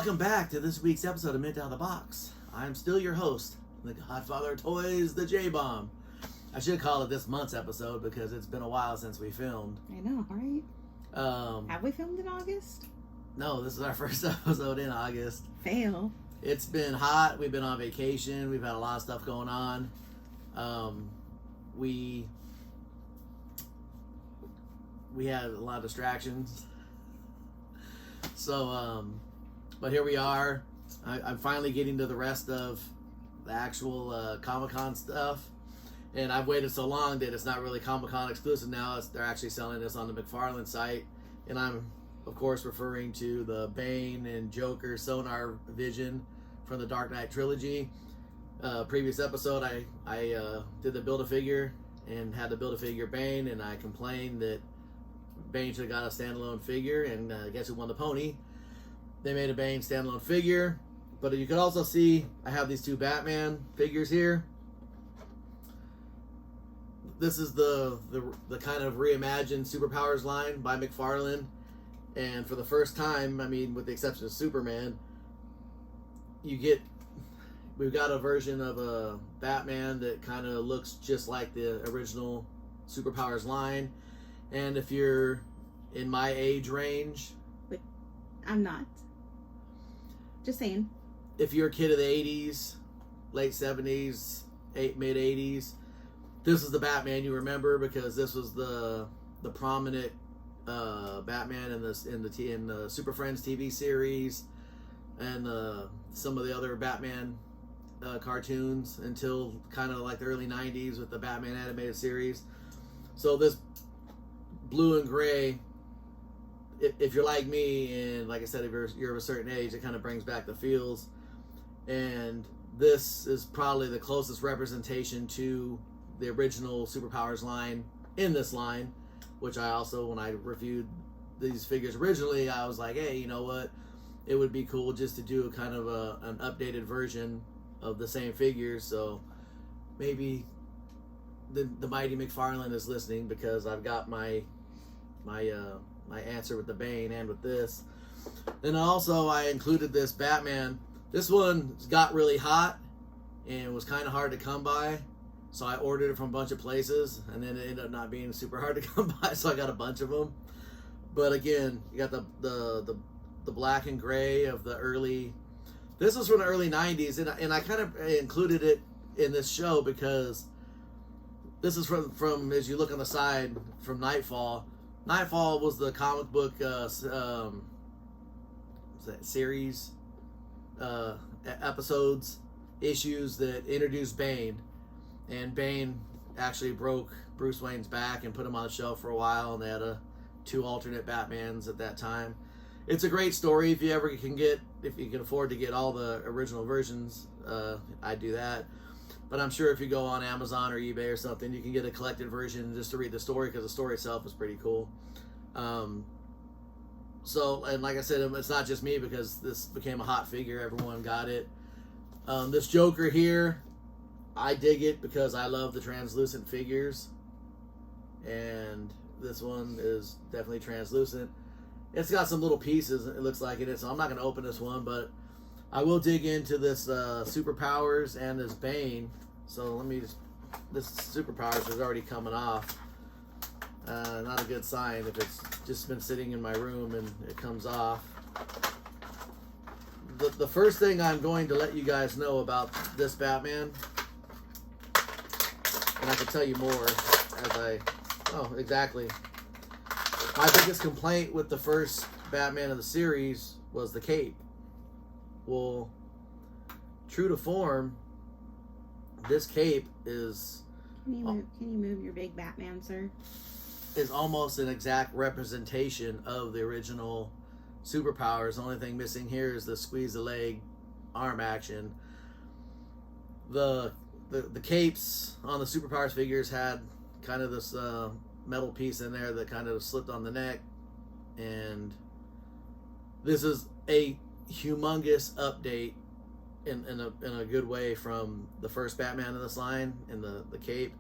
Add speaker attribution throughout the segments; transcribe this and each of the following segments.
Speaker 1: Welcome back to this week's episode of Mint Out of the Box. I'm still your host, the Godfather of Toys, the J-Bomb. I should call it this month's episode because it's been a while since we filmed.
Speaker 2: I know, right? Have we filmed in August?
Speaker 1: No, this is our first episode in August.
Speaker 2: Fail.
Speaker 1: It's been hot. We've been on vacation. We've had a lot of stuff going on. We had a lot of distractions. So, but here we are. I'm finally getting to the rest of the actual Comic-Con stuff. And I've waited so long that it's not really Comic-Con exclusive now. They're actually selling this on the McFarlane site. And I'm, of course, referring to the Bane and Joker Sonar Vision from the Dark Knight trilogy. Previous episode, I did the Build-A-Figure and had to Build-A-Figure Bane, and I complained that Bane should have got a standalone figure, and guess who won the pony? They made a Bane standalone figure. But you can also see I have these two Batman figures here. This is the kind of reimagined Superpowers line by McFarlane. And for the first time, I mean, with the exception of Superman, we've got a version of a Batman that kind of looks just like the original Superpowers line. And if you're in my age range...
Speaker 2: Wait, I'm not. Just saying.
Speaker 1: If you're a kid of the 80s, late 70s, mid 80s, this is the Batman you remember because this was the prominent Batman in the Super Friends TV series and some of the other Batman cartoons until kind of like the early 90s with the Batman animated series. So this blue and gray, if you're like me, and like I said, if you're of a certain age, it kind of brings back the feels. And this is probably the closest representation to the original Superpowers line in this line, which I also, when I reviewed these figures originally, I was like, hey, you know what? It would be cool just to do a kind of an updated version of the same figures. So maybe the mighty McFarlane is listening because I've got my answer with the Bane and with this. And also I included this Batman. This one got really hot and was kind of hard to come by. So I ordered it from a bunch of places, and then it ended up not being super hard to come by, so I got a bunch of them. But again, you got the black and gray of the early... This was from the early 90s, and I kind of included it in this show because this is from as you look on the side, from Nightfall. Nightfall was the comic book series, episodes, issues that introduced Bane. And Bane actually broke Bruce Wayne's back and put him on the shelf for a while, and they had two alternate Batmans at that time. It's a great story if you can afford to get all the original versions. I'd do that. But I'm sure if you go on Amazon or eBay or something, you can get a collected version just to read the story because the story itself is pretty cool. So, and like I said, it's not just me because this became a hot figure. Everyone got it. This Joker here, I dig it because I love the translucent figures. And this one is definitely translucent. It's got some little pieces, it looks like it is. So I'm not going to open this one, but I will dig into this Superpowers and this Bane. So let me just... This Superpowers is already coming off. Not a good sign if it's just been sitting in my room and it comes off. The first thing I'm going to let you guys know about this Batman, and I can tell you more as exactly. My biggest complaint with the first Batman of the series was the cape. Well, true to form, this cape is...
Speaker 2: Can you move your big Batman, sir?
Speaker 1: Is almost an exact representation of the original Superpowers. The only thing missing here is the squeeze the leg arm action. The capes on the Superpowers figures had kind of this metal piece in there that kind of slipped on the neck, and this is a humongous update in a good way from the first Batman in this line in the cape.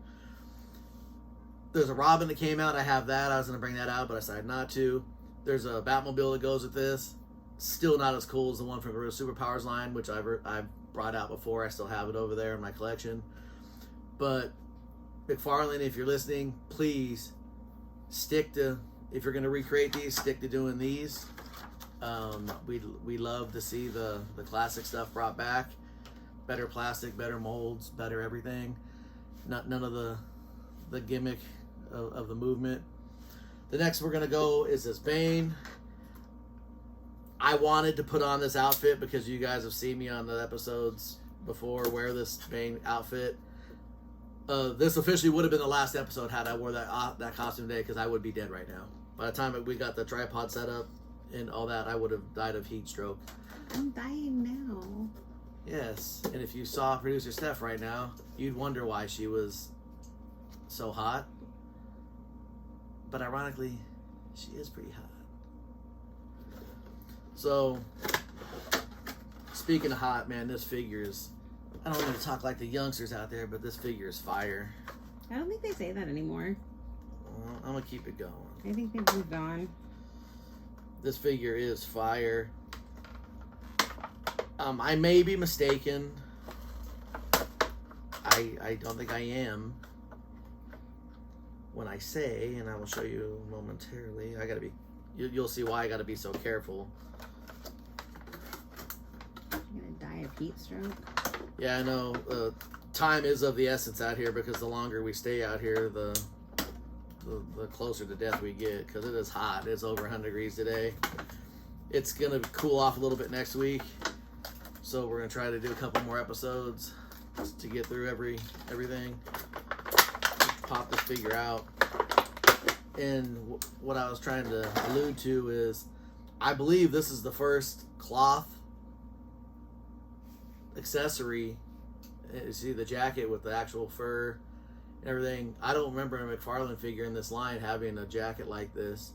Speaker 1: There's a Robin that came out. I have that. I was going to bring that out, but I decided not to. There's a Batmobile that goes with this. Still not as cool as the one from the Real Superpowers line, which I've brought out before. I still have it over there in my collection. But McFarlane, if you're listening, please stick to, if you're going to recreate these, stick to doing these. We love to see the classic stuff brought back. Better plastic, better molds, better everything. None of the gimmick of the movement. The next we're going to go is this Bane. I wanted to put on this outfit because you guys have seen me on the episodes before wear this Bane outfit. This officially would have been the last episode had I wore that costume today, because I would be dead right now. By the time we got the tripod set up and all that, I would have died of heat stroke.
Speaker 2: I'm dying now.
Speaker 1: Yes, and if you saw producer Steph right now, you'd wonder why she was so hot. But ironically, she is pretty hot. So, speaking of hot, man, this figure is, I don't want to talk like the youngsters out there, but this figure is fire.
Speaker 2: I don't think they say that anymore.
Speaker 1: Well, I'm going to keep it going.
Speaker 2: I think they've moved on.
Speaker 1: This figure is fire. I may be mistaken. I don't think I am when I say, and I will show you momentarily. I gotta be. You'll see why I gotta be so careful.
Speaker 2: You're gonna die of heat stroke.
Speaker 1: Yeah, I know. Time is of the essence out here, because the longer we stay out here, the closer to death we get, because it is hot. It's over 100 degrees today. It's gonna cool off a little bit next week. So we're gonna try to do a couple more episodes to get through everything. Pop this figure out. And what I was trying to allude to is, I believe this is the first cloth accessory. You see the jacket with the actual fur and everything. I don't remember a McFarlane figure in this line having a jacket like this.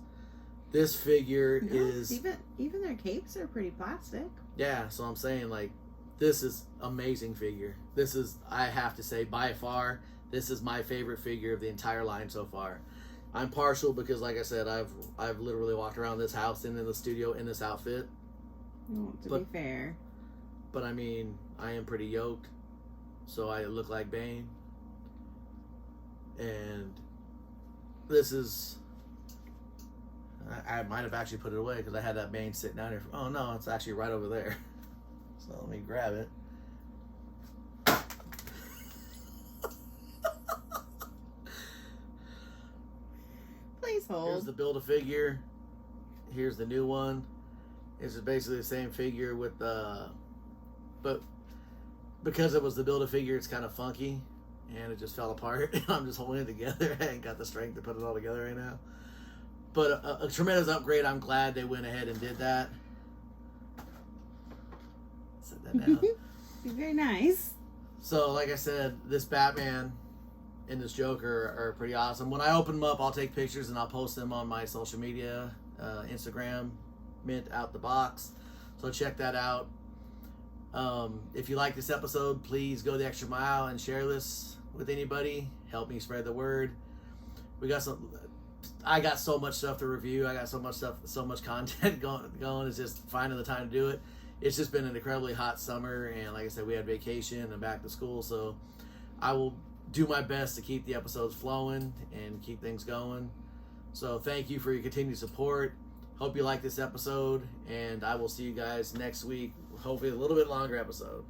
Speaker 1: This figure is...
Speaker 2: Even their capes are pretty plastic.
Speaker 1: Yeah, so I'm saying, like, this is amazing figure. This is, I have to say, by far, this is my favorite figure of the entire line so far. I'm partial because, like I said, I've literally walked around this house and in the studio in this outfit.
Speaker 2: To be fair.
Speaker 1: But, I mean, I am pretty yoked, so I look like Bane. And this is... I might have actually put it away because I had that Bane sitting down here. Oh no, it's actually right over there. So let me grab it.
Speaker 2: Please hold.
Speaker 1: Here's the Build-A-Figure. Here's the new one. It's basically the same figure with the... But because it was the Build-A-Figure, it's kind of funky. And it just fell apart. I'm just holding it together. I ain't got the strength to put it all together right now. But a tremendous upgrade. I'm glad they went ahead and did that. Set that down.
Speaker 2: Very nice.
Speaker 1: So, like I said, this Batman and this Joker are pretty awesome. When I open them up, I'll take pictures and I'll post them on my social media, Instagram, Mint Out the Box. So check that out. If you like this episode, please go the extra mile and share this with anybody. Help me spread the word. I got so much stuff to review. I got so much content going. It's just finding the time to do it. It's just been an incredibly hot summer, and like I said, we had vacation and back to school, so I will do my best to keep the episodes flowing and keep things going. So thank you for your continued support. Hope you like this episode, and I will see you guys next week. Hopefully a little bit longer episode.